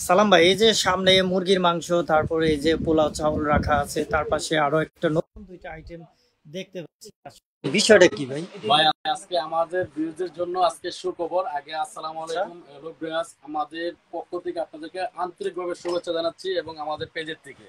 সালাম ভাই, এই যে সামনে মুরগির মাংস, তারপরে এই যে পোলাও চাউল রাখা আছে, তার পাশে আরো একটা নতুন দুইটা আইটেম দেখতে পাচ্ছি। বিষয়টা কি ভাই? ভাই আজকে আমাদের ভিউজের জন্য আজকে সুখবর। আগে আসসালামু আচ্ছা, আলাইকুম, হ্যালো ভিউয়ার্স, আমাদের পক্ষ থেকে আপনাদেরকে আন্তরিকভাবে শুভেচ্ছা জানাচ্ছি এবং আমাদের পেজের থেকে।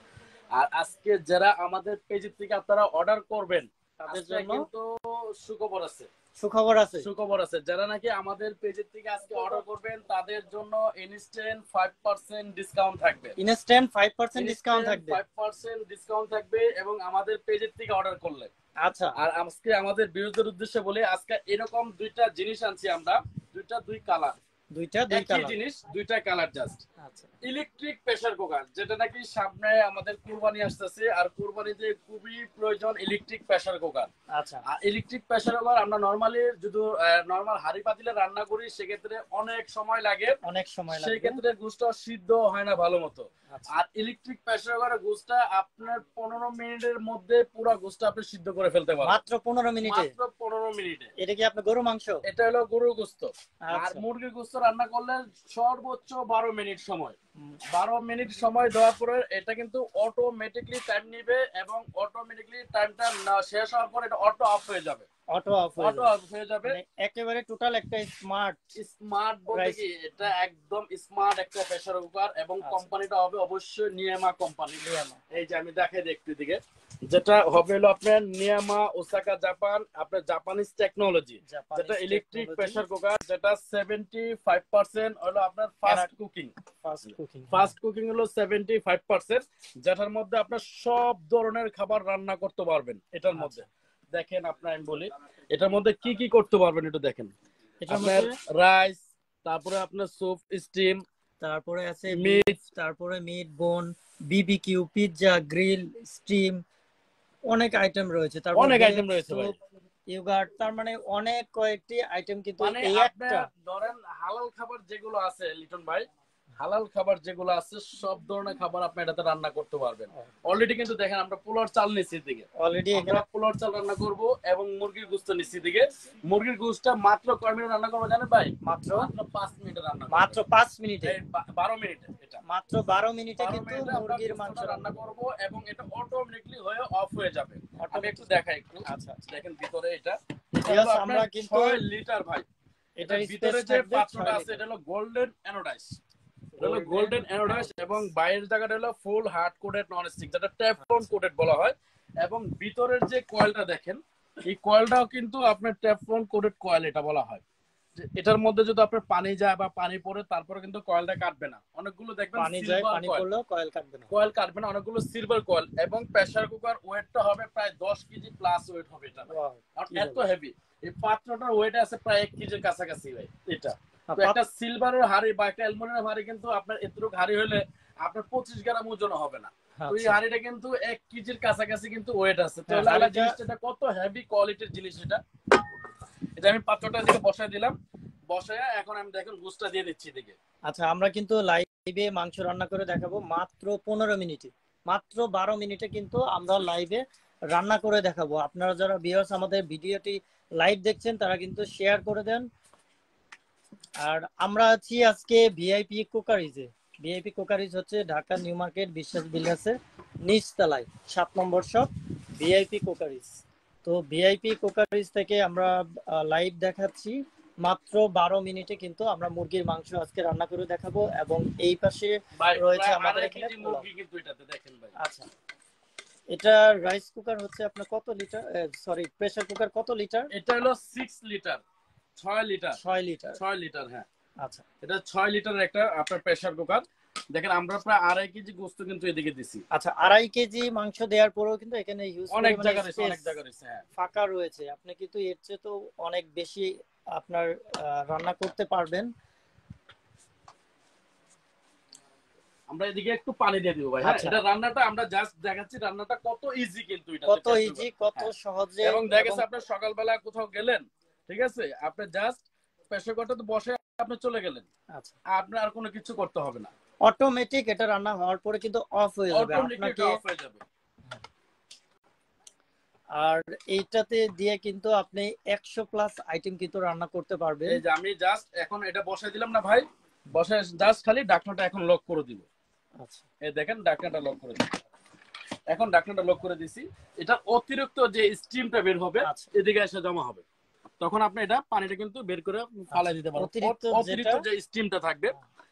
আর আজকে যারা আমাদের পেজের থেকে আপনারা অর্ডার করবেন তাদের আজকে জন্য কিন্তু কিন্তু সুখবর আছে। সুখবর আছে। সুখবর আছে, যারা নাকি আমাদের পেজের থেকে আজকে অর্ডার করবেন তাদের জন্য ইনস্ট্যান্ট 5% ডিসকাউন্ট থাকবে। ইনস্ট্যান্ট 5% ডিসকাউন্ট থাকবে। 5% ডিসকাউন্ট থাকবে এবং আমাদের পেজের থেকে অর্ডার করলে। আচ্ছা, আর আজকে আমাদের বিরোধীদের উদ্দেশ্যে বলে আজকে এরকম দুইটা জিনিস আনছি আমরা, দুই কালার, দুই একই কালার। জিনিস দুইটা কালার জাস্ট। আচ্ছা, ইলেকট্রিক প্রেসার কুকার, যেটা নাকি সামনে আমাদের কুরবানি আসতেছে, আর কুরবানিতে খুবই প্রয়োজন ইলেকট্রিক প্রেসার কুকার। আচ্ছা, আর ইলেকট্রিক প্রেসার কুকার আমরা নরমালি যদি নরমাল হাঁড়ি পাতিলে রান্না করি সেক্ষেত্রে অনেক সময় লাগে, অনেক সময় সেই লাগবে। ক্ষেত্রে গোশটা সিদ্ধ হয় না ভালো মতো। আচ্ছা, আর ইলেকট্রিক প্রেসার কুকারের গোশটা আপনার 15 মিনিটের মধ্যে পুরো গোশটা আপনি সিদ্ধ করে ফেলতে পারবেন। মাত্র 15 মিনিটে? মাত্র 15 মিনিটে। এটা কি আপনার গরু মাংস? এটা হলো গরুর গোশত। আর আচ্ছা, মুরগির গোশত রান্না করলে সর্বোচ্চ 12 মিনিট সময়, 12 মিনিট সময় দেওয়ার পরে এটা কিন্তু অটোমেটিকলি টাইম নিবে এবং অটোমেটিকলি টাইমটা শেষ হওয়ার পর এটা অটো অফ হয়ে যাবে। অটো অফ হয়ে যাবে। মানে একেবারে টোটাল একটা স্মার্ট। স্মার্ট বলতে কি, এটা একদম স্মার্ট একটা প্রেসার কুকার এবং কোম্পানিটা হবে অবশ্যই নিয়ামা কোম্পানি। এই যে আমি দেখাই দেখতে দিকে, যেটা হবে হলো আপনার নিয়ামা ওসাকা জাপান, আপনার জাপানিজ টেকনোলজি, যেটা ইলেকট্রিক প্রেসার কুকার, যেটা 75% হলো আপনার ফাস্ট কুকিং। ফাস্ট কুকিং হলো 75%, যেটার মধ্যে আপনার সব ধরনের খাবার রান্না করতে পারবেন এটার মধ্যে। দেখেন আপনার আমি বলি এটার মধ্যে কি কি করতে পারবেন, একটু দেখেন। আপনার রাইস, তারপরে আপনার স্যুপ, স্টিম, তারপরে আছে মিট, তারপরে মিট, বোন, বিবিকিউ, পিৎজা, গ্রিল, স্টিম, অনেক আইটেম রয়েছে। তারপর অনেক আইটেম রয়েছে ভাই। ইয়োগার্ট, তার মানে অনেক কয়েকটি আইটেম কিন্তু মানে এই আপনি একটা। ধরেন হালাল খাবার যেগুলো আছে লিটন ভাই, হালাল খাবার যেগুলো আছে সব ধরনের খাবার আপনি এটাতে রান্না করতে পারবেন। অলরেডি কিন্তু দেখেন আমরা পোলার চাল নিচ্ছি দিকে, অলরেডি আমরা পোলার চাল রান্না করব এবং মুরগির গোশত নিচ্ছি দিকে। মুরগির গোশতটা মাত্র কয় মিনিট রান্না করবো জানেন ভাই? মাত্র 5 মিনিটে রান্না করব। মাত্র 5 মিনিটে? 12 মিনিটে। এটা মাত্র 12 মিনিটে 12 কিন্তু মিনিটে আমরা মুরগির মাংস গোশতটা রান্না করব এবং এটা অটোমেটিকলি হয়ে অফ হয়ে যাবে। আমি একটু দেখাই একটু। আচ্ছা, দেখেন ভিতরে এটা আমরা কিন্তু 6 লিটার ভাই। এটার ভিতরে স্পেস যে থাকবে পাত্রটা 6 আছে লিটার। এটা হলো গোল্ডেন অ্যানোডাইজ, এটা হলো গোল্ডেন অ্যানোডাইজ এবং বাইরের জায়গাটা হলো ফুল হার্ড কোটেড নন স্টিক, যেটা টেফলন কোটেড বলা হয়। এবং ভিতরের যে কয়েলটা দেখেন, এই কয়েলটাও কিন্তু আপনার টেফলন কোটেড কয়েল এটা বলা হয়। এটার মধ্যে যদি আপনার পানি যায় বা পানি পড়ে তারপরে কিন্তু কয়েলটা কাটবে না। অনেকগুলো দেখবেন পানি যায়, সিলভার পানি কয়েল, পড়লেও কয়েল কাটবে না। কয়েল কাটবে না, অনেকগুলো সিলভার কয়েল। এবং প্রেসার কুকার ওয়েটটা হবে প্রায় 10 কেজি প্লাস ওয়েট হবে এটা, এত হেভি। এই পাত্রটার ওয়েট আছে প্রায় 1 কেজির কাছাকাছি ভাই এটা। তো একটা সিলভারের হাড়ি বা একটা অ্যালুমিনিয়াম হাড়ি কিন্তু আপনার এতটুকু হাড়ি হলে আপনার 25 গ্রাম ওজন হবে না। তো এই হাড়িটা কিন্তু 1 কেজির কাছাকাছি কিন্তু ওয়েট আছে। তো জিনিসটা কত হেভি কোয়ালিটির জিনিস এটা। এটা আমি পাত্রটা দিকে বসাই দিলাম, বসায় এখন আমি দেখেন গোশতটা দিয়ে দিচ্ছি এদিকে। আচ্ছা, আমরা কিন্তু লাইভে মাংস রান্না করে দেখাবো মাত্র 15 মিনিটে। মাত্র 12 মিনিটে কিন্তু আমরা লাইভে রান্না করে দেখাবো। আপনারা যারা ভিউয়ার্স আমাদের ভিডিওটি লাইভ দেখছেন তারা কিন্তু শেয়ার করে দেন। আর আমরা আছি আজকে ভিআইপি কুকারিজে। ভিআইপি কুকারিজ হচ্ছে ঢাকা নিউ মার্কেট বিশ্বাস বিল্ডার্সের নিচতলায় 7 নম্বর শপ ভিআইপি কুকারিজ। তো ভিআইপি কুকারিজ থেকে আমরা লাইভ দেখাচ্ছি। মাত্র 12 মিনিটে কিন্তু আমরা মুরগির মাংস আজকে রান্না করে দেখাবো এবং এই পাশে রয়েছে আমাদের এখানে মুরগি কিন্তু এটাতে দেখেন ভাই। আচ্ছা, এটা রাইস কুকার হচ্ছে আপনার কত লিটার, সরি প্রেসার কুকার কত লিটার? এটা হলো 6 লিটার, 6 লিটার, 6 লিটার। 6 লিটার, হ্যাঁ। আচ্ছা, এটা 6 লিটারের একটা আপনার প্রেসার কুকার। দেখেন আমরা প্রায় 2.5 কেজি গোশত কিন্তু এদিকে দিছি। আচ্ছা, 2.5 কেজি মাংস দেওয়ার পরেও কিন্তু এখানে হিউজ অনেক পরিমাণে জায়গা রয়েছে, স্পেস অনেক জায়গা রয়েছে, হ্যাঁ, ফাঁকা রয়েছে। আপনি কিন্তু এর চেয়ে তো অনেক বেশি আপনার রান্না করতে পারবেন। আমরা এদিকে একটু পানি দিয়ে দিব ভাই। হ্যাঁ, এটা রান্নাটা আমরা জাস্ট দেখাচ্ছি রান্নাটা কত ইজি, কিন্তু এটা কত ইজি, কত সহজে। এবং দেখেন আপনি সকালবেলা কোথাও গেলেন, ঠিক আছে, আপনি জাস্ট প্রেসার কুকারটা বসে আপনি চলে গেলেন। আচ্ছা, আপনার আর কোনো কিছু করতে হবে না, অটোমেটিক এটা রান্না হওয়ার পরে কিন্তু অফ হয়ে যাবে, আপনাকে অফ হয়ে যাবে। আর এইটাতে দিয়ে কিন্তু আপনি 100 প্লাস আইটেম কিন্তু রান্না করতে পারবেন। এই যে আমি জাস্ট এখন এটা বসাই দিলাম না ভাই, বসে জাস্ট খালি ঢাকনাটা এখন লক করে দিব। আচ্ছা এই দেখেন ঢাকনাটা লক করে দিব। এখন ঢাকনাটা লক করে দিছি। এটা অতিরিক্ত যে স্টিমটা বের হবে এদিকে এসে জমা হবে, তখন আপনি এটা পানিটা কিন্তু বের করে ফালাই দিতে পারবেন। অতিরিক্ত যে স্টিমটা থাকবে,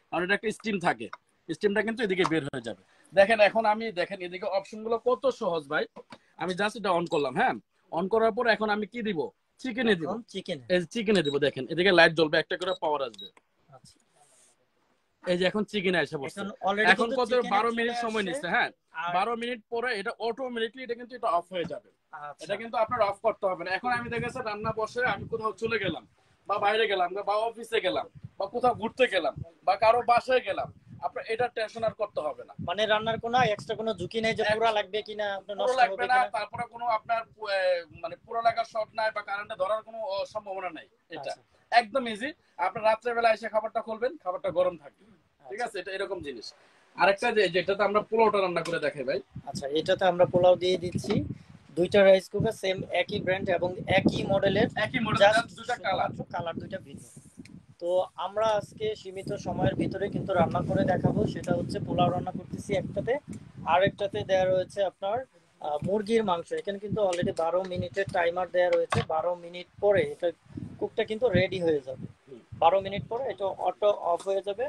কারণ এটা একটা স্টিম থাকে, স্টিমটা কিন্তু এদিকে বের হয়ে যাবে। দেখেন এখন আমি দেখেন এদিকে অপশনগুলো কত সহজ ভাই। আমি জাস্ট এটা অন করলাম, হ্যাঁ অন করার পর এখন আমি কি দিব, চিকেনে দিব। চিকেনে দিব, দেখেন এদিকে লাইট জ্বলবে, একটা করে পাওয়ার আসবে। এই যে এখন চিকেন এসে বসছে। এখন কত 12 মিনিট সময় নিচ্ছে, হ্যাঁ 12 মিনিট পরে এটা অটোমেটিকলি এটা কিন্তু এটা অফ হয়ে যাবে। এটা কিন্তু আপনার অফ করতে হবে না। এখন আমি দেখেছি রান্না বসে আমি কোথাও চলে গেলাম বা বাইরে গেলাম বা অফিসে গেলাম বা কোথাও ঘুরতে গেলাম বা কারো বাসায় গেলাম, আপনার এটা টেনশন আর করতে হবে না। মানে রান্নার কোনো এক্সট্রা কোনো ঝুঁকি নেই যে পুরো লাগবে কিনা, আপনার নষ্ট হবে কিনা, তারপরে কোনো আপনার মানে পুরো লাগার শর্ট নাই বা কারেন্টে ধরার কোনো সম্ভাবনা নাই। এটা একদম ইজি। আপনি রাত্রে বেলা এসে খাবারটা খুলবেন, খাবারটা গরম থাকবে, ঠিক আছে। এটা এরকম জিনিস। আরেকটা যেটাতে আমরা পোলাওটা রান্না করে দেখাই ভাই। আচ্ছা এটাতে আমরা পোলাও দিয়ে দিচ্ছি, দুইটা রাইস কুকার সেম একই ব্র্যান্ড এবং একই মডেলের, দুটো কালার দুইটা ভিন্ন। তো আমরা আজকে সীমিত সময়ের ভিতরে কিন্তু রান্না করে দেখাবো। সেটা হচ্ছে পোলাও রান্না করতেছি একটাতে, আর একটাতে দেওয়া রয়েছে আপনার মুরগির মাংস। এখানে কিন্তু অলরেডি 12 মিনিটের টাইমার দেওয়া রয়েছে। 12 মিনিট পরে এটা কুকটা কিন্তু রেডি হয়ে যাবে। 12 মিনিট পরে এটা অটো অফ হয়ে যাবে।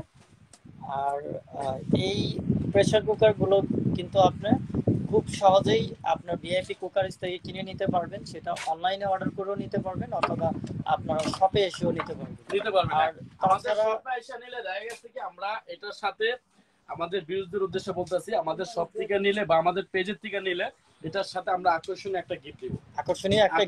আর এই প্রেসার কুকার গুলো কিন্তু আপনি খুব সহজেই আপনার ভিআইপি কুকার থেকে কিনে নিতে পারবেন। সেটা অনলাইনে অর্ডার করেও নিতে পারবেন অথবা আপনারা শপে এসেও নিতে পারবেন। আর আমাদের শপে এসে নিলে দেখা গেছে কি আমরা এটার সাথে আমাদের ভিউয়ারদের উদ্দেশ্যে বলতেছি, আমাদের শপ থেকে নিলে বা আমাদের পেজের থেকে নিলে এটার সাথে আমরা আকর্ষণীয় একটা গিফট দিব। আকর্ষণীয় একটা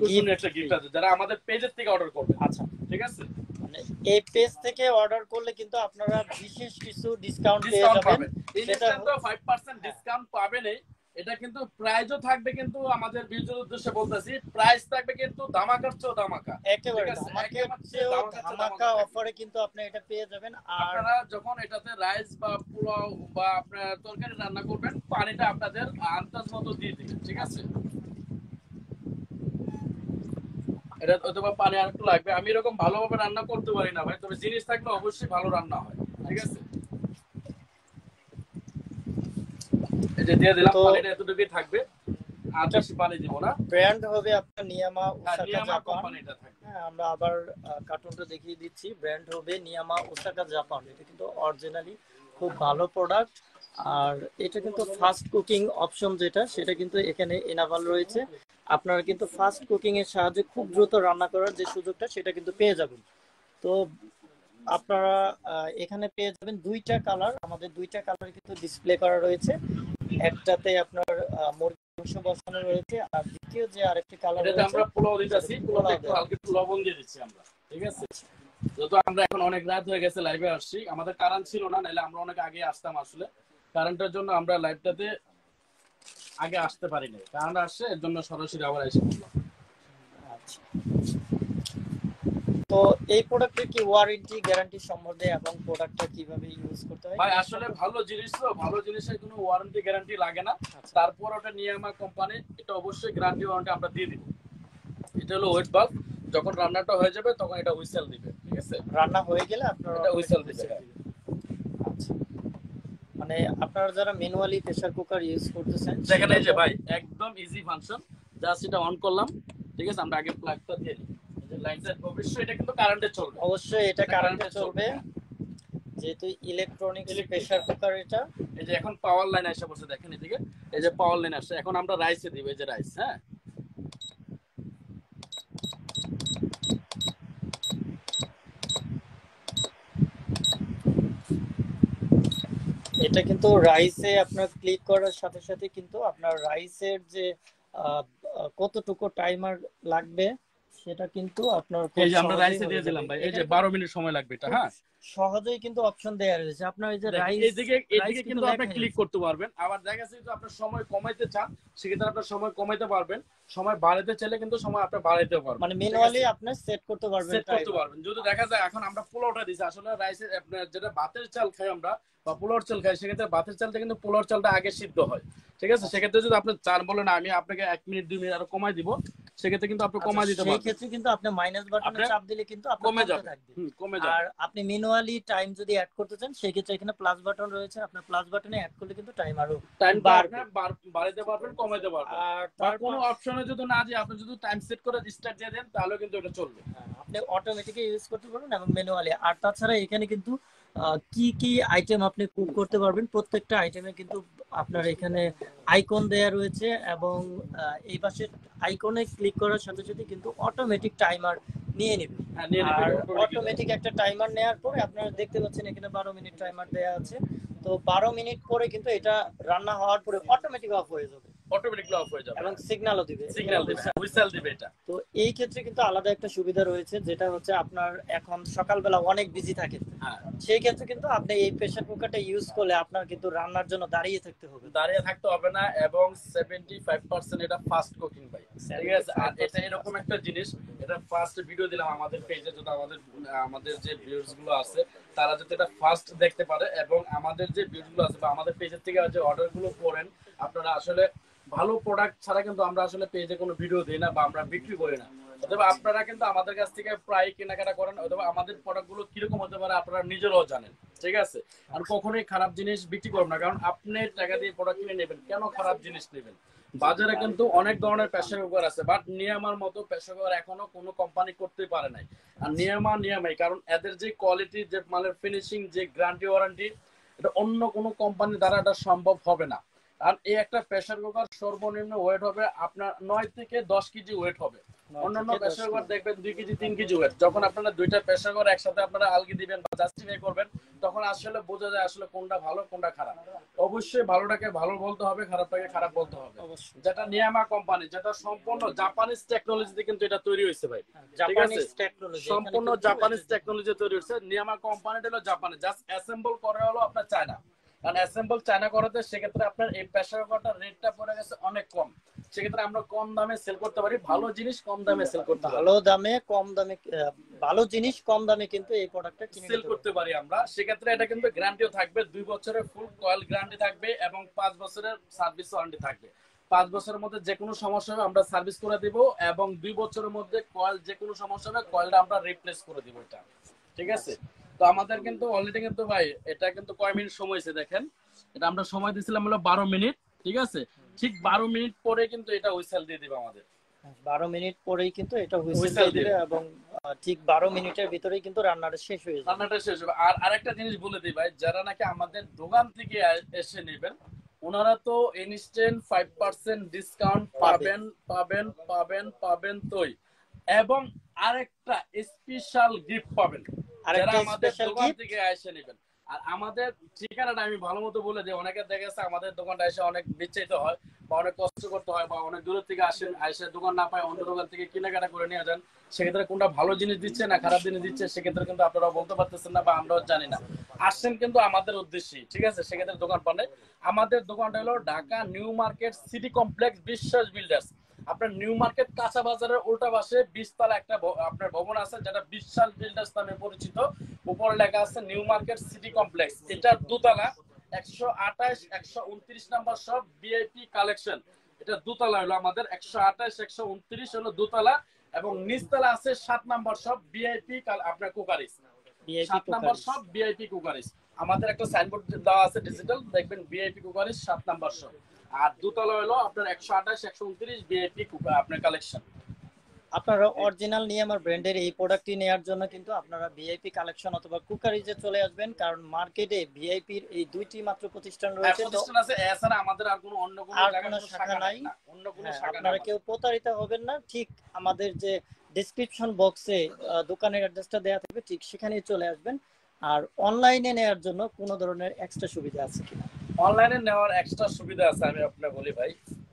গিফট আছে যারা আমাদের পেজের থেকে অর্ডার করবে। আচ্ছা ঠিক আছে, মানে এই পেজ থেকে অর্ডার করলে কিন্তু আপনারা বিশেষ কিছু ডিসকাউন্ট পেয়ে যাবেন। সেটা তো 5% ডিসকাউন্ট পাবেনই। এটা কিন্তু প্রাইসও থাকবে, কিন্তু আমাদের ভিউয়ারদের উদ্দেশ্যে বলতেছি প্রাইস থাকবে কিন্তু ধামাকার চেয়ে ধামাকা, একেবারে ধামাকা অফারে কিন্তু আপনি এটা পেয়ে যাবেন। আর আপনারা যখন এটাতে রাইস বা পোলাও বা আপনার তরকারি রান্না করবেন, পানিটা আপনাদের আন্দাজ মতো দিয়ে দিবেন, ঠিক আছে। এটা অথবা পানি আর একটু লাগবে। আমি এরকম ভালোভাবে রান্না করতে পারি না ভাই, তবে জিনিস থাকলে অবশ্যই ভালো রান্না হয়, ঠিক আছে। এই যে দিয়ে দিলাম, পানিটা এতটুকুই থাকবে, আর বেশি পানি দিব না। ব্র্যান্ড হবে আপনার নিয়ামা ওসাকা জাপান। কোম্পানিটা থাকবে। হ্যাঁ আমরা আবার কার্টুনটা দেখিয়ে দিচ্ছি। ব্র্যান্ড হবে নিয়ামা ওসাকা জাপান। এটা কিন্তু অরিজিনালি খুব ভালো প্রোডাক্ট। আর এটা কিন্তু ফাস্ট কুকিং অপশন যেটা, সেটা কিন্তু এখানে এনাবল রয়েছে। আপনারা কিন্তু ফাস্ট কুকিং এর সাহায্যে খুব দ্রুত রান্না করার যে সুযোগটা সেটা কিন্তু পেয়ে যাবেন। তো আপনারা এখানে পেয়ে যাবেন দুইটা কালার, আমাদের দুইটা কালার কিন্তু ডিসপ্লে করা রয়েছে। একটাতে আপনার মুরগির মাংস বসানো রয়েছে, আর দ্বিতীয় যে আরেকটি কালার রয়েছে আমরা পোলাও দিতেছি, পোলাওতে একটু হালকা একটু লবণ দিয়ে দিচ্ছি আমরা, ঠিক আছে। যেহেতু আমরা এখন অনেক রাত হয়ে গেছে লাইভে আসছি, আমাদের কারেন্ট ছিল না, নাহলে আমরা অনেক আগে আসতাম। আসলে কারেন্টের জন্য আমরা লাইভটাতে আগে আসতে পারি না, কারেন্ট আসছে এর জন্য সরাসরি আবার এসে পড়লাম। আচ্ছা, তো এই প্রোডাক্টের কি ওয়ারেন্টি গ্যারান্টি সম্বন্ধে এবং প্রোডাক্টটা কিভাবে ইউজ করতে হয়? ভাই আসলে ভালো জিনিস তো, ভালো জিনিসের কোনো ওয়ারেন্টি গ্যারান্টি লাগে না। তারপর ওটা নিয়ামা কোম্পানি, এটা অবশ্যই গ্যারান্টি ওয়ারেন্টি আমরা দিয়ে দিব। এটা হলো ওয়েট বাল্ব, যখন রান্নাটা হয়ে যাবে তখন এটা হুইসেল দিবে, ঠিক আছে। রান্না হয়ে গেলে আপনারা এটা হুইসেল দিবে। আচ্ছা, মানে আপনারা যারা ম্যানুয়ালি প্রেসার কুকার ইউজ করতেছেন, দেখেন এই যে ভাই একদম ইজি ফাংশন, জাস্ট এটা অন করলাম, ঠিক আছে। আমরা আগে প্লাগটা দিয়ে দিই, এই যে লাইনটা অবশ্যই এটা কিন্তু কারেন্টে চলবে, অবশ্যই এটা কারেন্টে চলবে যেহেতু ইলেকট্রনিক প্রেসার কুকার। এটা এই যে এখন পাওয়ার লাইন এসে বসে, দেখেন এদিকে এই যে পাওয়ার লাইন আসছে। এখন আমরা রাইসে দিব, এই যে রাইস, হ্যাঁ এটা কিন্তু রাইসে আপনার ক্লিক করার সাথে সাথে কিন্তু আপনার রাইসের যে কতটুকু টাইমার লাগবে সেটা কিন্তু আপনার, এই যে আমরা রাইসে দিয়ে দিলাম ভাই, এই যে 12 মিনিট সময় লাগবে এটা, হ্যাঁ সহজেই কিন্তু অপশন দেয়া রয়েছে। আপনার এই যে রাইস এইদিকে কিন্তু আপনি ক্লিক করতে পারবেন। আবার দেখা যাচ্ছে যদি আপনার সময় কমাইতে চান, সেক্ষেত্রে আপনার সময় কমাইতে পারবেন। সময় বাড়াতে চাইলে কিন্তু সময় আপনি বাড়াইতে পারবেন, মানে ম্যানুয়ালি আপনি সেট করতে পারবেন। যদি দেখা যায় এখন আমরা পোলাওটা দিছি, আসলে রাইসে আপনার যেটা ভাতের চাল খাই আমরা বা পোলাওর চাল খাই, সেক্ষেত্রে ভাতের চালটা কিন্তু পোলাওর চালটা আগে সিদ্ধ হয়, ঠিক আছে। সেক্ষেত্রে যদি আপনি চান বলেন আমি আপনাকে 1 মিনিট 2 মিনিট আরো কমাই দিব, সেক্ষেত্রে কিন্তু আপনি কমায় দিতে পারবেন। সেই ক্ষেত্রে কিন্তু আপনি মাইনাস বাটনে চাপ দিলে কিন্তু আপনার কমে যাবে, কমে যাবে। আর আপনি ম্যানুয়ালি টাইম যদি অ্যাড করতে চান সেই ক্ষেত্রে এখানে প্লাস বাটন রয়েছে, আপনার প্লাস বাটনে অ্যাড করলে কিন্তু টাইম আরো বাড়াতে পারবেন, কমাতে পারবেন। আর তার কোনো অপশনে যদি না যে আপনি যদি টাইম সেট করে স্টার্ট দিয়ে দেন তাহলে কিন্তু এটা চলবে। আপনি অটোমেটিক ইউজ করতে পারবেন এবং ম্যানুয়ালি। আর তাছাড়া এখানে কিন্তু কি কি আইটেম আপনি কুক করতে পারবেন প্রত্যেকটা আইটেমে কিন্তু আপনার এখানে আইকন দেয়া রয়েছে এবং এই পাশে আইকনে ক্লিক করার সাথে সাথে কিন্তু অটোমেটিক টাইমার নিয়ে নেবে। আর অটোমেটিক একটা টাইমার নেওয়ার পরে আপনারা দেখতে পাচ্ছেন এখানে 12 মিনিট টাইমার দেয়া আছে। তো 12 মিনিট পরে কিন্তু এটা রান্না হওয়ার পরে অটোমেটিক অফ হয়ে যাবে, অটোমেটিকলি অফ হয়ে যাবে এবং সিগন্যালও দিবে, হুইসেল দিবে এটা। তো এই ক্ষেত্রে কিন্তু আলাদা একটা সুবিধা রয়েছে, যেটা হচ্ছে আপনার এখন সকালবেলা অনেক বিজি থাকে, সেই ক্ষেত্রে কিন্তু আপনি এই প্রেসার কুকারটা ইউজ করলে আপনার কিন্তু রান্নার জন্য দাঁড়িয়ে থাকতে হবে না, এবং 75% এটা ফাস্ট কুকিং ভাই, ঠিক আছে। আর এটা এরকম একটা জিনিস, এটা ফার্স্ট ভিডিও দিলাম আমাদের পেজে, যদি আমাদের যে ভিউয়ার্স গুলো আছে তারা যাতে এটা ফার্স্ট দেখতে পারে, এবং আমাদের যে ভিউয়ার্স গুলো আছে বা আমাদের পেজের থেকে যে অর্ডার গুলো করেন, আপনারা আসলে ভালো প্রোডাক্ট ছাড়া কিন্তু আমরা আসলে পেজে কোনো ভিডিও দিই না বা আমরা বিক্রি করি না। অথবা আপনারা কিন্তু আমাদের কাছ থেকে প্রায় কেনাকাটা করেন, অথবা আমাদের প্রোডাক্ট গুলো কিরকম হতে পারে আপনারা নিজেরাও জানেন, ঠিক আছে। আর কখনোই খারাপ জিনিস বিক্রি করবেন না, কারণ আপনি টাকা দিয়ে প্রোডাক্ট কিনে নেবেন, কেন খারাপ জিনিস নেবেন? বাজারে কিন্তু অনেক ধরনের প্রেসার কুকার আছে, বাট নিয়ামার মতো প্রেসার কুকার এখনো কোনো কোম্পানি করতে পারে নাই। আর নিয়ামাই, কারণ এদের যে কোয়ালিটি, যে মালের ফিনিশিং, যে গ্যারান্টি ওয়ারেন্টি, এটা অন্য কোনো কোম্পানি দ্বারা এটা সম্ভব হবে না। আর এই একটা প্রেসার কুকার সর্বনিম্ন ওয়েট হবে আপনার 9 থেকে 10 কেজি ওয়েট হবে। অন্যান্য প্রেসার কুকার দেখবেন 2 কেজি 3 কেজি ওয়েট। যখন আপনারা দুইটা প্রেসার কুকার একসাথে আপনারা আলগি দিবেন বা জাস্টিফাই করবেন, তখন আসলে বোঝা যায় আসলে কোনটা ভালো কোনটা খারাপ। অবশ্যই ভালোটাকে ভালো বলতে হবে, খারাপটাকে খারাপ বলতে হবে। যেটা নিয়ামা কোম্পানি, যেটা সম্পূর্ণ জাপানিজ টেকনোলজিতে কিন্তু এটা তৈরি হয়েছে ভাই, ঠিক আছে। সম্পূর্ণ জাপানিজ টেকনোলজি তৈরি হয়েছে। নিয়ামা কোম্পানিটা হলো জাপানে, জাস্ট অ্যাসেম্বল করে হলো আপনার চায়না। কারণ অ্যাসেম্বল চায়না করাতে সেক্ষেত্রে আপনার এই প্রেসার কুকারটার রেটটা পড়ে গেছে অনেক কম। সেক্ষেত্রে আমরা কম দামে সেল করতে পারি, ভালো জিনিস কম দামে সেল করতে পারি, ভালো জিনিস কম দামে কিন্তু এই প্রোডাক্টটা সেল করতে পারি আমরা। সেক্ষেত্রে এটা কিন্তু গ্যারান্টিও থাকবে, 2 বছরের ফুল কয়েল গ্যারান্টি থাকবে এবং 5 বছরের সার্ভিস ওয়ারেন্টি থাকবে। 5 বছরের মধ্যে যে কোনো সমস্যা হবে আমরা সার্ভিস করে দিব, এবং 2 বছরের মধ্যে কয়েল যে কোনো সমস্যা হবে কয়েলটা আমরা রিপ্লেস করে দিব, এটা ঠিক আছে। তো আমাদের কিন্তু অলরেডি কিন্তু ভাই এটা কিন্তু কয় মিনিট সময় হয়েছে দেখেন, এটা আমরা সময় দিয়েছিলাম হলো 12 মিনিট, ঠিক আছে। ঠিক 12 মিনিট পরে কিন্তু এটা হুইসেল দিয়ে দিবে আমাদের, 12 মিনিট পরেই কিন্তু এটা হুইসেল দিবে, এবং ঠিক 12 মিনিটের ভিতরেই কিন্তু রান্নাটা শেষ হয়ে যাবে। আর আরেকটা জিনিস বলে দিই ভাই, যারা নাকি আমাদের দোকান থেকে এসে নেবেন, ওনারা তো ইনস্ট্যান্ট 5% ডিসকাউন্ট পাবেন তোই, এবং আরেকটা স্পেশাল গিফট পাবেন যারা আমাদের দোকান থেকে এসে নেবেন। আর আমাদের ঠিকানাটা আমি ভালো মতো বলে দিই, অনেকে দেখা যাচ্ছে আমাদের দোকানটা এসে অনেক বিচ্ছিত হয় বা অনেক কষ্ট করতে হয়, বা অনেক দূর থেকে আসেন, এসে দোকান না পায় অন্য দোকান থেকে কেনাকাটা করে নিয়ে যান। সেক্ষেত্রে কোনটা ভালো জিনিস দিচ্ছে না খারাপ জিনিস দিচ্ছে সেক্ষেত্রে কিন্তু আপনারা বলতে পারতেছেন না, বা আমরাও জানি না। আসছেন কিন্তু আমাদের উদ্দেশ্যে, ঠিক আছে। সেক্ষেত্রে দোকান পানে, আমাদের দোকানটা হলো Dhaka new market city complex বিশ্বাস বিল্ডার্স। আপনার নিউ মার্কেট কাঁচা বাজারের উল্টা পাশে 20 তলা একটা আপনার ভবন আছে, যেটা বিশ্বাস বিল্ডার্স নামে পরিচিত। উপরে লেখা আছে নিউ মার্কেট সিটি কমপ্লেক্স। এটা দোতলা, 128 129 নাম্বার শপ ভিআইপি কালেকশন। এটা দোতলা হলো আমাদের, 128 129 হলো দোতলা, এবং নিচতলা আছে 7 নাম্বার শপ ভিআইপি আপনার cookeries. 7 number shop VIP cookeries. আমাদের একটা সাইনবোর্ড দেওয়া আছে ডিজিটাল, দেখবেন ভিআইপি কুকারিস 7 নাম্বার শপ। আর দোতলা হলো আপনার 128 129 ভিআইপি আপনার কালেকশন। আপনারা অরিজিনাল নিয়ামার ব্র্যান্ডের এই প্রোডাক্টটি নেয়ার জন্য কিন্তু আপনারা ভিআইপি কালেকশন অথবা কুকারিজে চলে আসবেন, কারণ মার্কেটে ভিআইপির এই দুইটি মাত্র প্রতিষ্ঠান রয়েছে। প্রতিষ্ঠান আছে, এছাড়া আমাদের আর কোনো অন্য কোনো শাখা নাই। আপনারা কেউ প্রতারিত হবেন না। ঠিক আমাদের যে ডেসক্রিপশন বক্সে দোকানের অ্যাড্রেসটা দেওয়া থাকবে, ঠিক সেখানেই চলে আসবেন। আর অনলাইনে নেয়ার জন্য কোনো ধরনের এক্সট্রা সুবিধা আছে কিনা? অনলাইনে নেওয়ার এক্সট্রা সুবিধা আছে, আমি আপনাকে বলি ভাই।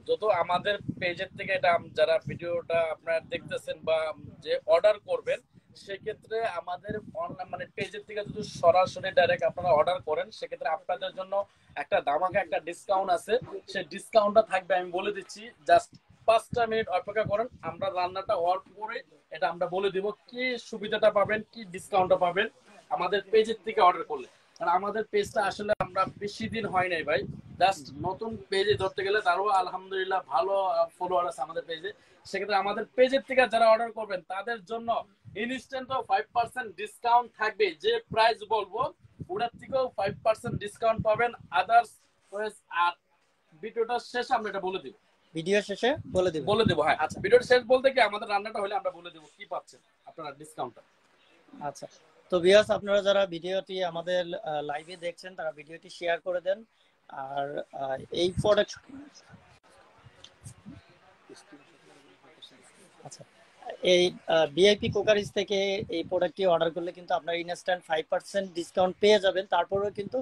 যত আমাদের পেজের থেকে এটা যারা ভিডিওটা আপনারা দেখতেছেন বা যে অর্ডার করবেন, সেক্ষেত্রে আমাদের অনলাইন মানে পেজের থেকে যদি সরাসরি ডাইরেক্ট আপনারা অর্ডার করেন, সেক্ষেত্রে আপনাদের জন্য একটা ধামাকা একটা ডিসকাউন্ট আছে। সেই ডিসকাউন্টটা থাকবে, আমি বলে দিচ্ছি, জাস্ট 5টা মিনিট অপেক্ষা করেন। আমরা রান্নাটা হওয়ার পরে এটা আমরা বলে দিব কি সুবিধাটা পাবেন, কি ডিসকাউন্টটা পাবেন আমাদের পেজের থেকে অর্ডার করলে। কারণ আমাদের পেজটা আসলে আমরা বেশি দিন হয় নাই ভাই, জাস্ট নতুন পেজে ধরতে গেলে তারও আলহামদুলিল্লাহ ভালো ফলোয়ার আছে আমাদের পেজে। সেক্ষেত্রে আমাদের পেজের থেকে যারা অর্ডার করবেন তাদের জন্য ইনস্ট্যান্ট 5% ডিসকাউন্ট থাকবে। যে প্রাইস বলবো ওটার থেকেও 5% ডিসকাউন্ট পাবেন আদার্স। আর ভিডিওটা শেষে আমরা এটা বলে দিব, ভিডিও শেষে বলে দিব। হ্যাঁ। আচ্ছা, ভিডিওর শেষ বলতে কি আমাদের রান্নাটা হলে আমরা বলে দেব কি পাচ্ছেন আপনারা ডিসকাউন্টটা। আচ্ছা, তো ভিউয়ার্স আপনারা যারা ভিডিওটি আমাদের লাইভে দেখছেন তারা ভিডিওটি শেয়ার করে দেন। আর এই প্রোডাক্ট আচ্ছা, এই ভিআইপি কুকারিজ থেকে এই প্রোডাক্টটি অর্ডার করলে কিন্তু আপনার ইনস্ট্যান্ট 5% ডিসকাউন্ট পেয়ে যাবেন। তারপরেও কিন্তু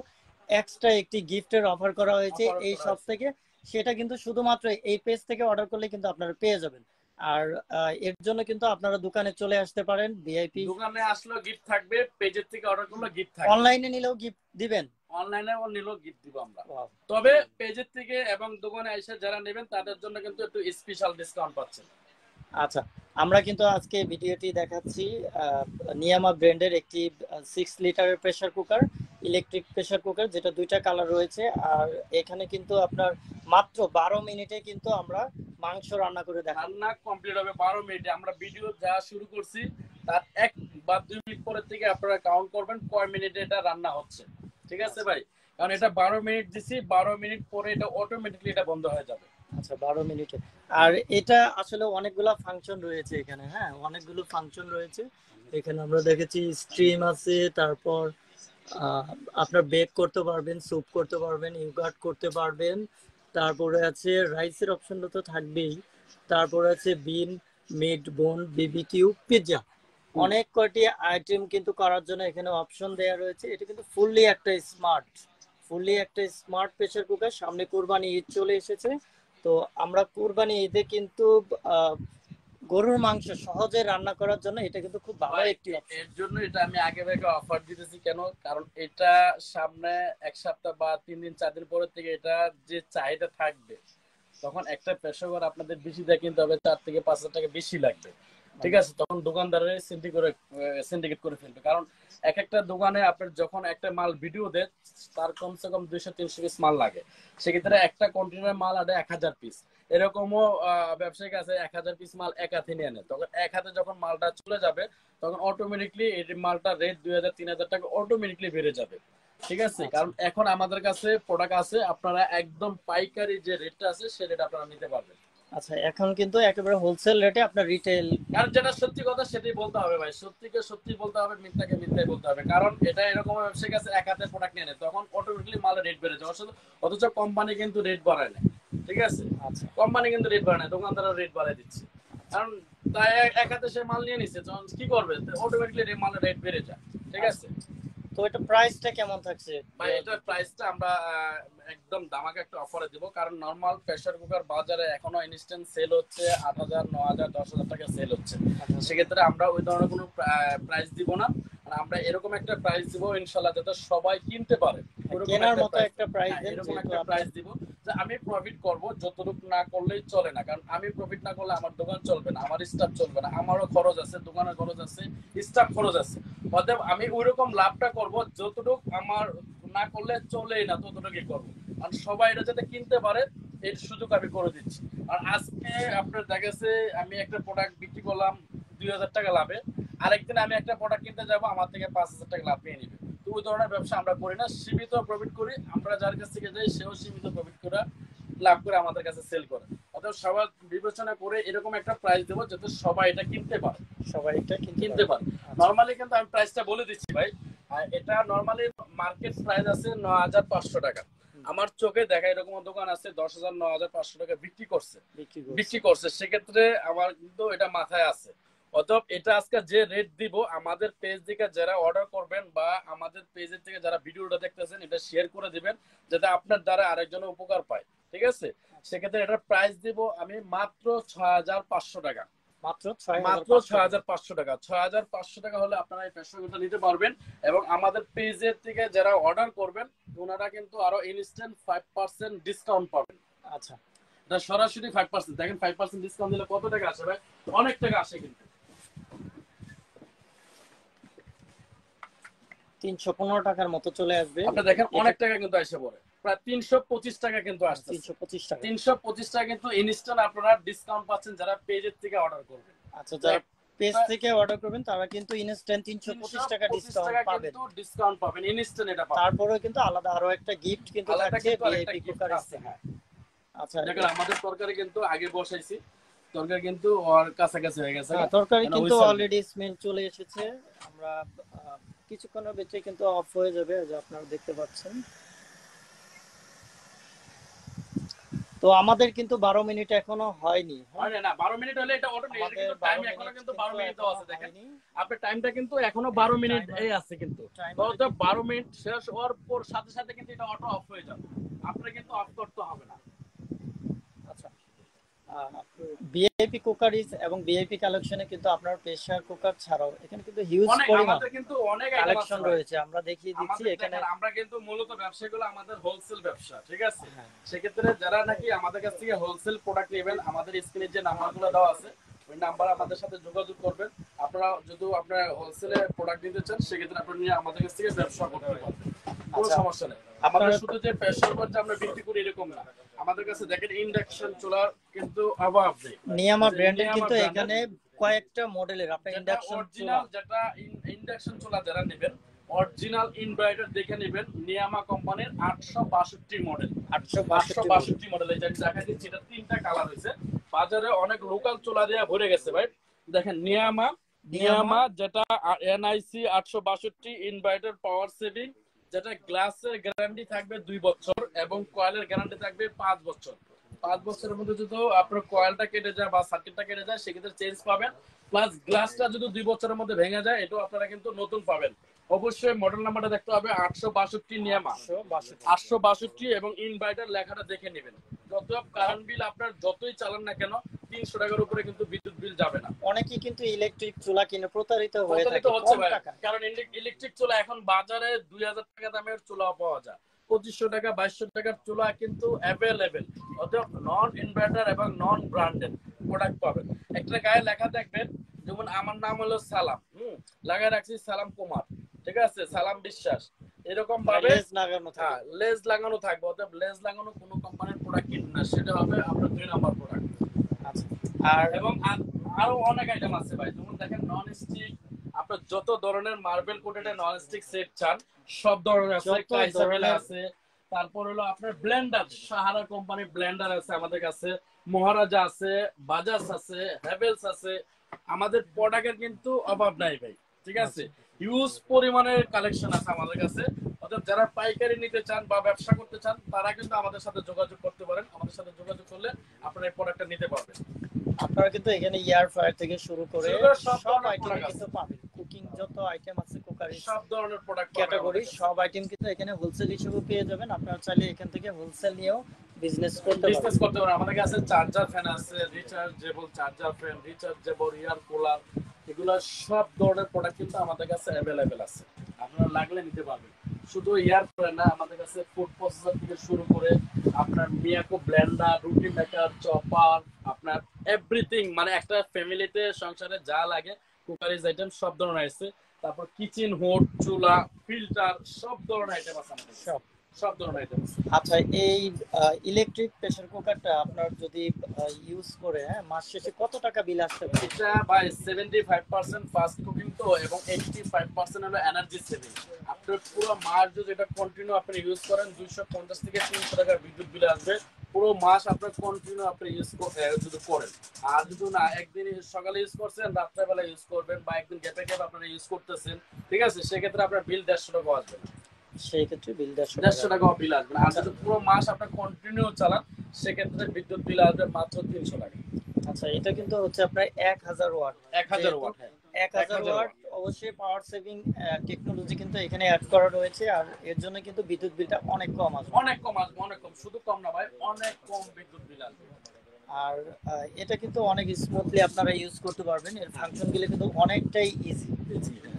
এক্সট্রা একটি গিফটের অফার করা হয়েছে এই শপ থেকে, সেটা কিন্তু শুধুমাত্র এই পেজ থেকে অর্ডার করলে কিন্তু আপনারা পেয়ে যাবেন। আর এর জন্য কিন্তু আপনারা দোকানে চলে আসতে পারেন। ভিআইপি দোকানে আসলেও গিফট থাকবে, পেজের থেকে অর্ডার করলে গিফট থাকবে, অনলাইনে নিলেও গিফট দিবেন, অনলাইনে নিলেও গিফট দিব আমরা। তবে পেজের থেকে এবং দোকানে এসে যারা নেবেন তাদের জন্য কিন্তু একটু স্পেশাল ডিসকাউন্ট পাচ্ছেন। আচ্ছা, আমরা কিন্তু আজকে ভিডিওটি দেখাচ্ছি নিয়ামা ব্র্যান্ডের একটি 6 লিটারের pressure cooker, electric pressure cooker, যেটা দুইটা কালার রয়েছে। আর এখানে কিন্তু আপনার মাত্র 12 মিনিটে কিন্তু আমরা মাংস রান্না করে দেখাবো। রান্না কমপ্লিট হবে 12 মিনিটে। আমরা ভিডিও যা শুরু করছি তার 1 বা 2 মিনিট পরের থেকে আপনারা কাউন্ট করবেন কয় মিনিটে এটা রান্না হচ্ছে। ঠিক আছে ভাই? কারণ এটা 12 মিনিট দিছি, 12 মিনিট পরে এটা অটোমেটিক্যালি এটা বন্ধ হয়ে যাবে। আচ্ছা, 12 মিনিটে। আর এটা আসলে অনেকগুলো ফাংশন রয়েছে এখানে, হ্যাঁ অনেকগুলো ফাংশন রয়েছে এখানে। আমরা দেখেছি স্ট্রিম আছে, তারপর আপনার বেক করতে পারবেন, স্যুপ করতে পারবেন, ইউগার্ট করতে পারবেন, তারপরে আছে রাইসের অপশনটা তো থাকবেই, তারপরে আছে বিন, মিট, বোন, বিবিকিউ, পিৎজা, অনেক কয়টি আইটেম কিন্তু করার জন্য এখানে অপশন দেয়া রয়েছে। এটা কিন্তু ফুললি একটা স্মার্ট প্রেসার কুকার। সামনে কুরবানি ঈদ চলে এসেছে, তো আমরা কুরবানি ঈদে কিন্তু গরুর মাংস সহজে রান্না করার জন্য এটা কিন্তু খুব ভালো একটি অপশন। এর জন্য এটা আমি আগে থেকে অফার দিতেছি কেন, কারণ এটা সামনে 1 সপ্তাহ বা 3 দিন 4 দিন পরের থেকে এটা যে চাহিদা থাকবে তখন একটা প্রেসার কুকার আপনাদের বেশি দিয়ে কিনতে হবে, 4 থেকে 5 হাজার টাকা বেশি লাগবে। ঠিক আছে? তখন দোকানদারের সিন্ডিকেট করে ফেলবে। কারণ এক একটা দোকানে আপনার যখন একটা মাল ভিডিও দেয় তার কমসে কম 200-300 পিস মাল লাগে। সেক্ষেত্রে একটা কন্টেনার মাল আনে 1000 পিস। এরকমও ব্যবসায়িক আছে 1000 পিস মাল এক হাতে নিয়ে নেয়। তখন এক হাতে যখন মালটা চলে যাবে তখন অটোমেটিকলি এই মালটার রেট 2000-3000 টাকা অটোমেটিকলি বেড়ে যাবে। ঠিক আছে? কারণ এখন আমাদের কাছে প্রোডাক্ট আছে, আপনারা একদম পাইকারি যে রেটটা আছে সে রেট আপনারা নিতে পারবেন। আচ্ছা, এখন কিন্তু একেবারে হোলসেল রেটে আপনার রিটেল, কারণ যেটা সত্যি কথা সেটাই বলতে হবে ভাই, সত্যিকে সত্যি বলতে হবে, মিথ্যাকে মিথ্যাই বলতে হবে। কারণ এটা এরকম ব্যবসায়িক আছে এক হাতে প্রোডাক্ট নিয়ে নেয় তখন অটোমেটিক্যালি মালের রেট বেড়ে যায়, অথচ কোম্পানি কিন্তু রেট বাড়ায় না। ঠিক আছে? আচ্ছা, কোম্পানি কিন্তু রেট বাড়ায় না, দোকানদাররা রেট বাড়ায় দিচ্ছে। কারণ তাই এক হাতে সে মাল নিয়ে নিচ্ছে, তখন কি করবে, অটোমেটিক্যালি মালের রেট বেড়ে যায়। ঠিক আছে? তো এটা প্রাইসটা কেমন থাকছে ভাই এটার প্রাইসটা আমরা একদম ধামাকা একটা অফারে দিব। কারণ নরমাল প্রেসার কুকার বাজারে এখনো ইনস্ট্যান্ট সেল হচ্ছে 8000, 9000, 10000 টাকা সেল হচ্ছে। সেক্ষেত্রে আমরা ওই ধরনের কোনো প্রাইস দিব না, আমরা এরকম একটা প্রাইস দিব ইনশাআল্লাহ যাতে সবাই কিনতে পারে। কেনার মতো একটা প্রাইস দেন, এরকম একটা প্রাইস দিব যে আমি প্রফিট করব, যতটুকু না করলেই চলে না। কারণ আমি প্রফিট না করলে আমার দোকান চলবে না, আমার স্টাফ চলবে না, আমারও খরচ আছে, দোকানের খরচ আছে, স্টাফ খরচ আছে। অতএব আমি ওইরকম লাভটা করব যতটুকু আমার না করলে চলেই না ততটুকুই করব। আর সবাই এটা যাতে কিনতে পারে এর সুযোগ আমি করে দিচ্ছি। আর আজকে আপনার দেখা গেছে আমি একটা প্রোডাক্ট বিক্রি করলাম 2000 টাকা লাভে, আরেকদিন আমি একটা প্রোডাক্ট কিনতে যাবো আমার থেকে 5000 টাকা লাভ পেয়ে নিবে। তো ওই ধরনের ব্যবসা আমরা করি না, সীমিত প্রফিট করি। আমরা যার কাছ থেকে যাই সেও সীমিত প্রফিট করে লাভ করে আমাদের কাছে সেল করে। অতএব সবাই বিবেচনা করে এরকম একটা প্রাইস দেবো যাতে সবাই এটা কিনতে পারে, সবাই এটা কিনতে পারে। নরমালি কিন্তু আমি প্রাইসটা বলে দিচ্ছি ভাই, এটা নরমালি মার্কেট প্রাইস আছে 9500 টাকা। আমার চোখে দেখা এরকম দোকান আছে 10,000, 9500 টাকা বিক্রি করছে। সেক্ষেত্রে আমার কিন্তু এটা মাথায় আছে। অতএব এটা আজকে যে রেট দিব, আমাদের পেজ থেকে যারা অর্ডার করবেন বা আমাদের পেজের থেকে যারা ভিডিওটা দেখতেছেন এটা শেয়ার করে দিবেন যাতে আপনার দ্বারা আরেকজন উপকার পায়। ঠিক আছে? সেক্ষেত্রে এটার প্রাইস দিব আমি মাত্র 6500 টাকা। মাত্র 6500 টাকা। 6500 টাকা হলে আপনারা এই প্রেসার নিতে পারবেন। এবং আমাদের পেজের থেকে যারা অর্ডার করবেন ওনারা কিন্তু আরো ইনস্ট্যান্ট 5% ডিসকাউন্ট পাবেন। আচ্ছা, এটা সরাসরি 5%। দেখেন 5% ডিসকাউন্ট দিলে কত টাকা আসে ভাই? অনেক টাকা আসে কিন্তু। 315 টাকার মতো চলে আসবে। আপনি দেখেন অনেক টাকা কিন্তু এসে পড়ে। প্রায় 325 টাকা কিন্তু আসছে। 325 টাকা 325 টাকা কিন্তু ইনস্ট্যান্ট আপনারা ডিসকাউন্ট পাচ্ছেন যারা পেজের থেকে অর্ডার করবেন। আচ্ছা, যারা পেজ থেকে অর্ডার করবেন তারা কিন্তু ইনস্ট্যান্ট 325 টাকা ডিসকাউন্ট পাবেন। কিন্তু ডিসকাউন্ট পাবেন, ইনস্ট্যান্ট এটা পাবেন। তারপরেও কিন্তু আলাদা আরো একটা গিফট কিন্তু থাকছে ভিআইপি কুকার আছে। আচ্ছা, দেখেন আমাদের তরকারি কিন্তু আগে বসাইছি, তরকারি কিন্তু ওর কাছাকাছি হয়ে গেছে। তরকারি কিন্তু অলরেডি স্মেল চলে এসেছে। আমরা কিছুক্ষণের ভিতরে কিন্তু অফ হয়ে যাবে, যে আপনারা দেখতে পাচ্ছেন। তো আমাদের কিন্তু 12 মিনিট এখনো হয়নি। না 12 মিনিট হলে এটা অটোমেটিক, কিন্তু টাইম এখনো কিন্তু 12 মিনিট দেওয়া আছে। দেখেন আপনার টাইমটা কিন্তু এখনো 12 মিনিট এই আছে, কিন্তু তো 12 মিনিট শেষ হওয়ার পর সাথে সাথে কিন্তু এটা অটো অফ হয়ে যাবে, আপনার কিন্তু অফ করতে হবে না। আচ্ছা, ভিআইপি কুকারিজ এবং ভিআইপি কালেকশনে কিন্তু আপনার প্রেসার কুকার ছাড়াও এখানে কিন্তু হিউজ পরিমাণ আমাদের কিন্তু অনেক কালেকশন রয়েছে। আমরা দেখিয়ে দিচ্ছি এখানে। আমরা কিন্তু মূলত ব্যবসাগুলো আমাদের হোলসেল ব্যবসা, ঠিক আছে। সেক্ষেত্রে যারা নাকি আমাদের কাছ থেকে হোলসেল প্রোডাক্ট নেবেন, আমাদের স্ক্রিনে যে নাম্বারগুলো দেওয়া আছে ওই নাম্বার আমাদের সাথে যোগাযোগ করবেন। আপনারা যদি আপনারা হোলসেলে প্রোডাক্ট নিতে চান সেক্ষেত্রে আপনি নিয়ে আমাদের কাছ থেকে ব্যবসা করতে পারবেন, কোনো সমস্যা নেই। আমাদের শুধু যে প্রেসার কুকার যে আমরা বিক্রি করি এরকম না, আমাদের কাছে দেখেন ইন্ডাকশন চুলার কিন্তু অভাব নেই। নিয়ামা ব্র্যান্ডের কিন্তু এখানে কয়েকটা মডেলের আপনার ইন্ডাকশন অরিজিনাল যেটা ইন্ডাকশন চুলা যারা নেবেন অরিজিনাল ইনভার্টার দেখে নেবেন, নিয়ামা কোম্পানির 862 মডেল। 862 মডেল এই যে দেখা দিচ্ছি, এটা তিনটা কালার হয়েছে। বাজারে অনেক লোকাল চুলা দিয়ে ভরে গেছে ভাই। দেখেন নিয়ামা যেটা এনআইসি 862 ইনভার্টার পাওয়ার সেভিং, যেটা গ্লাসের গ্যারান্টি থাকবে 2 বছর এবং কয়েলের গ্যারান্টি থাকবে 5 বছর। 5 বছরের মধ্যে যদি আপনার কয়েলটা কেটে যায় বা সার্কিটটা কেটে যায় সেক্ষেত্রে চেঞ্জ পাবেন, প্লাস গ্লাসটা যদি 2 বছরের মধ্যে ভেঙে যায় এটাও আপনারা কিন্তু নতুন পাবেন। অবশ্যই মডেল নাম্বারটা দেখতে হবে 862 নিয়ামা 862 এবং ইনভার্টার লেখাটা দেখে নেবেন। যত কারেন্ট বিল আপনার যতই চালান না কেন 300 টাকার উপরে কিন্তু বিদ্যুৎ বিল যাবে না। অনেকেই কিন্তু ইলেকট্রিক চুলা কিনে প্রতারিত হয়ে থাকে কারণ ইলেকট্রিক চুলা এখন বাজারে 2000 টাকা দামের চুলা পাওয়া যায়, 2500 টাকা 2200 টাকার চুলা কিন্তু অ্যাভেলেবেল। অতএব নন ইনভার্টার এবং নন ব্র্যান্ডেড প্রোডাক্ট পাবেন। একটা গায়ে লেখা দেখবেন, যেমন আমার নাম হলো সালাম, লাগায় রাখছি সালাম কুমার, ঠিক আছে, সালাম বিশ্বাস, এরকম ভাবে লেজ লাগানো থাকবে। অতএব লেজ লাগানো কোনো কোম্পানির প্রোডাক্ট কিনবেন না, সেটা হবে আপনার 2 নাম্বার প্রোডাক্ট। আর এবং আরো অনেক আইটেম আছে ভাই, যেমন দেখেন নন স্টিক, আপনার যত ধরনের marble coated non stick set চান সব ধরনের আছে, কাইসারেল আছে। তারপর হলো আপনার ব্লেন্ডার, সাহারা কোম্পানি ব্লেন্ডার আছে আমাদের কাছে, মহারাজা আছে, বাজাজ আছে, হ্যাভেলস আছে। আমাদের প্রোডাক্টের কিন্তু অভাব নাই ভাই, ঠিক আছে। হিউজ পরিমাণের কালেকশন আছে আমাদের কাছে। অর্থাৎ যারা পাইকারি নিতে চান বা ব্যবসা করতে চান তারা কিন্তু আমাদের সাথে যোগাযোগ করতে পারেন। আমাদের সাথে যোগাযোগ করলে আপনারা এই প্রোডাক্টটা নিতে পারবেন। আপনারা কিন্তু এখানে এয়ার ফ্রায়ার থেকে শুরু করে সব আইটেম কিন্তু পাবেন। কুকিং যত আইটেম আছে কুকারি সব ধরনের প্রোডাক্ট ক্যাটাগরি সব আইটেম কিন্তু এখানে হোলসেল হিসেবে পেয়ে যাবেন। আপনারা চাইলে এখান থেকে হোলসেল নিয়েও বিজনেস করতে পারেন। আমাদের কাছে চার্জার ফ্যান আছে, rechargeable charger fan, rechargeable air cooler, এগুলো সব ধরনের প্রোডাক্ট কিন্তু আমাদের কাছে অ্যাভেলেবেল আছে, আপনারা লাগলে নিতে পারবেন। শুধু এয়ার ফ্রায়ার না, আমাদের কাছে ফুড প্রসেসর থেকে শুরু করে আপনার মিয়াকো ব্লেন্ডার, রুটি মেকার, চপার, আপনার এভরিথিং, মানে একটা ফ্যামিলিতে সংসারে যা লাগে কুকারিজ আইটেম সব ধরনের আছে। তারপর কিচেন হুড, চুলা, ফিল্টার, সব ধরনের আইটেম আছে আমাদের, সব ধরনের আইটেম আছে। আচ্ছা, এই ইলেকট্রিক প্রেসার কুকারটা আপনার যদি ইউজ করে মাস শেষে কত টাকা বিল আসতে পারে? এটা ভাই 75% ফাস্ট কুকিং তো, এবং 85% হলো এনার্জি সেভিং। আপনার পুরো মাস যদি এটা কন্টিনিউ আপনি ইউজ করেন 250 থেকে 300 টাকার বিদ্যুৎ বিল আসবে পুরো মাস আপনার কন্টিনিউ আপনি ইউজ যদি করেন। আর যদি না একদিন সকালে ইউজ করছেন, রাত্রেবেলা ইউজ করবেন, বা একদিন গ্যাপে গ্যাপে আপনারা ইউজ করতেছেন, ঠিক আছে, সেক্ষেত্রে আপনার বিল 150 টাকা আসবে না। সেই ক্ষেত্রে বিল 150 টাকা বিল আসবে। আর যদি পুরো মাস আপনি কন্টিনিউ চালান সেক্ষেত্রে বিদ্যুৎ বিল আসবে মাত্র 300 টাকা। আচ্ছা, এটা কিন্তু হচ্ছে আপনার 1000 ওয়াট। 1000 ওয়াট, 1000 ওয়াট অবশ্যই পাওয়ার সেভিং টেকনোলজি কিন্তু এখানে অ্যাড করা রয়েছে। আর এর জন্য কিন্তু বিদ্যুৎ বিলটা অনেক কম আসবে, অনেক কম আসবে, অনেক কম, শুধু কম না ভাই, অনেক কম বিদ্যুৎ বিল আসবে। আর এটা কিন্তু অনেক স্মুথলি আপনারা ইউজ করতে পারবেন। এর ফাংশনগুলো কিন্তু অনেকটাই ইজি,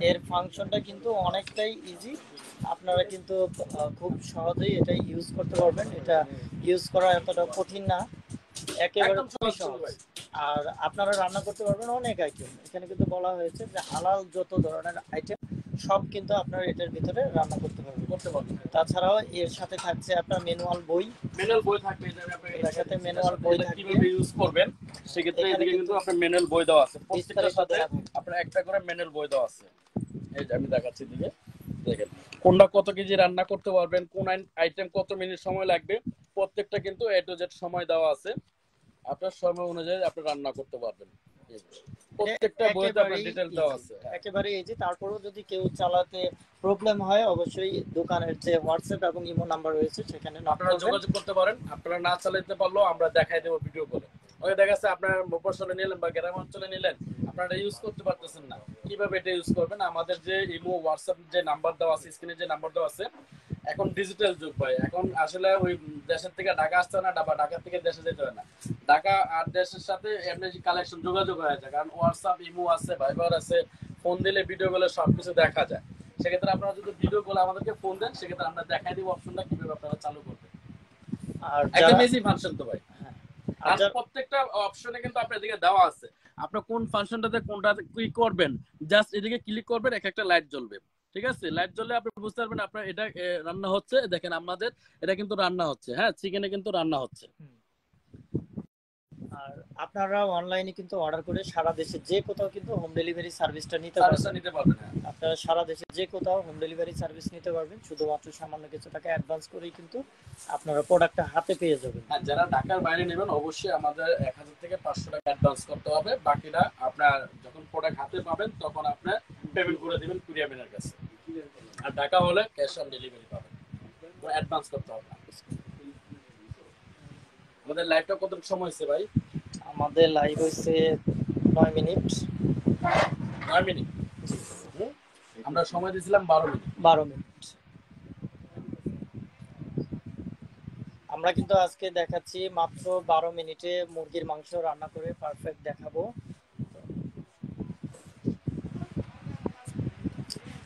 এর ফাংশনটা কিন্তু অনেকটাই ইজি। আপনারা কিন্তু খুব সহজেই এটা ইউজ করতে পারবেন। এটা ইউজ করা এতটা কঠিন না, একেবারে খুবই সহজ। আর আপনারা রান্না করতে পারবেন অনেক আইটেম। এখানে কিন্তু বলা হয়েছে যে হালাল যত ধরনের আইটেম সব কিন্তু আপনার এটার ভিতরে রান্না করতে পারবেন। তাছাড়াও এর সাথে থাকছে আপনার ম্যানুয়াল বই থাকবে, এর সাথে ম্যানুয়াল বই থাকবে কিভাবে ইউজ করবেন সেক্ষেত্রে এদিকে কিন্তু আপনার ম্যানুয়াল বই দেওয়া আছে, প্রত্যেকটার সাথে আপনার একটা করে ম্যানুয়াল বই দেওয়া আছে। এই যে আমি দেখাচ্ছি দিকে দেখেন কোনটা কত কেজি রান্না করতে পারবেন, কোন আইটেম কত মিনিট সময় লাগবে, প্রত্যেকটা কিন্তু এ টু জেড সময় দেওয়া আছে। আপনার সময় অনুযায়ী আপনি রান্না করতে পারবেন। প্রত্যেকটা বইতে আপনার ডিটেইল দেওয়া আছে একেবারে ইজি। তারপরেও যদি কেউ চালাতে প্রবলেম হয় অবশ্যই দোকানের যে হোয়াটসঅ্যাপ এবং ইমো নাম্বার রয়েছে সেখানে আপনারা যোগাযোগ করতে পারেন। আপনারা না চালাতে পারলেও আমরা দেখাই দেব ভিডিও করে। ওই দেখা যাচ্ছে আপনার মফস্বলে নিলেন বা গ্রাম অঞ্চলে নিলেন, আপনারা ইউজ করতে পারতেছেন না, কিভাবে এটা ইউজ করবেন। আমাদের যে ইমো হোয়াটসঅ্যাপ যে নাম্বার দেওয়া আছে, স্ক্রিনে যে নাম্বার দেওয়া আছে, এখন ডিজিটাল যুগ ভাই। এখন আসলে ওই দেশের থেকে ঢাকা আসতে হয় না, বা ঢাকা থেকে দেশে যেতে হয় না, ঢাকা আর দেশের সাথে এমনি কালেকশন যোগাযোগ হয়ে যায়। কারণ হোয়াটসঅ্যাপ ইমো আছে, ভাইবার আছে, ফোন দিলে ভিডিও গুলো সবকিছু দেখা যায়। সেক্ষেত্রে আপনারা যদি ভিডিও কল আমাদেরকে ফোন দেন, সেক্ষেত্রে আমরা দেখাই দিব অপশনটা কিভাবে আপনারা চালু করবেন। আর একটা মেজি ফাংশন তো ভাই, আর প্রত্যেকটা অপশনে কিন্তু আপনার এদিকে দেওয়া আছে আপনার কোন ফাংশনটাতে কোনটা কি করবেন। জাস্ট এদিকে ক্লিক করবেন, এক একটা লাইট জ্বলবে। ঠিক আছে, লাইট জ্বললে আপনি বুঝতে পারবেন আপনার এটা রান্না হচ্ছে। দেখেন আমাদের এটা কিন্তু রান্না হচ্ছে, হ্যাঁ চিকেনে কিন্তু রান্না হচ্ছে। আর আপনারা অনলাইনে কিন্তু অর্ডার করে সারা দেশে যে কোথাও কিন্তু হোম ডেলিভারি সার্ভিসটা নিতে পারবেন। আপনারা সারা দেশে যে কোথাও হোম ডেলিভারি সার্ভিস নিতে পারবেন। শুধুমাত্র সামান্য কিছু টাকা অ্যাডভান্স করেই কিন্তু আপনারা প্রোডাক্টটা হাতে পেয়ে যাবেন। হ্যাঁ, যারা ঢাকার বাইরে নেবেন অবশ্যই আমাদের 1000 থেকে 500 টাকা অ্যাডভান্স করতে হবে। বাকিটা আপনার যখন প্রোডাক্ট হাতে পাবেন তখন আপনি পেমেন্ট করে দিবেন কুরিয়ারের কাছে। আর ঢাকা হলে ক্যাশ অন ডেলিভারি পাবেন, অ্যাডভান্স করতে হবে। আমাদের লাইভটা কত সময় হয়েছে ভাই? আমাদের লাইভ হয়েছে 9 মিনিট। 9 মিনিট, আমরা সময় দিয়েছিলাম 12 মিনিট। 12 মিনিট। আমরা কিন্তু আজকে দেখাচ্ছি মাত্র 12 মিনিটে মুরগির মাংস রান্না করে পারফেক্ট দেখাবো।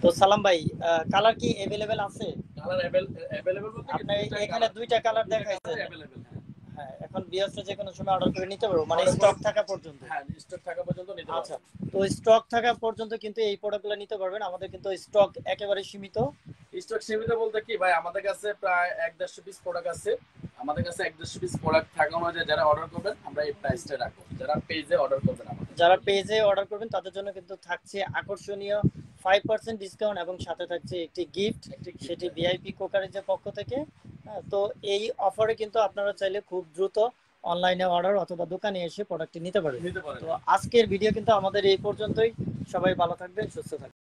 তো সালাম ভাই, কালার কি अवेलेबल আছে? কালার अवेलेबल বলতে আপনি এখানে দুইটা কালার দেখাইছে। अवेलेबल, হ্যাঁ, এখন বিয়াসটা যে কোনো সময় অর্ডার করে নিতে পারবো, মানে স্টক থাকা পর্যন্ত। হ্যাঁ, স্টক থাকা পর্যন্ত নিতে পারবেন। আচ্ছা, তো স্টক থাকা পর্যন্ত কিন্তু এই প্রোডাক্টগুলো নিতে পারবেন। আমাদের কিন্তু স্টক একেবারে সীমিত। স্টক সীমিত বলতে কি ভাই, আমাদের কাছে প্রায় 1-150 পিস প্রোডাক্ট আছে। আমাদের কাছে 1-150 পিস প্রোডাক্ট থাকা অনুযায়ী যারা অর্ডার করবেন আমরা এই প্রাইসটা রাখবো। যারা পেজে অর্ডার করবেন, যারা পেজে অর্ডার করবেন তাদের জন্য কিন্তু থাকছে আকর্ষণীয় 5% ডিসকাউন্ট এবং সাথে থাকছে একটি গিফট, সেটি ভিআইপি কোকারেজের পক্ষ থেকে। তো এই অফারে কিন্তু আপনারা চাইলে খুব দ্রুত অনলাইনে অর্ডার অথবা দোকানে এসে প্রোডাক্টটি নিতে পারেন। তো আজকের ভিডিও কিন্তু আমাদের এই পর্যন্তই। সবাই ভালো থাকবেন, সুস্থ থাকবেন।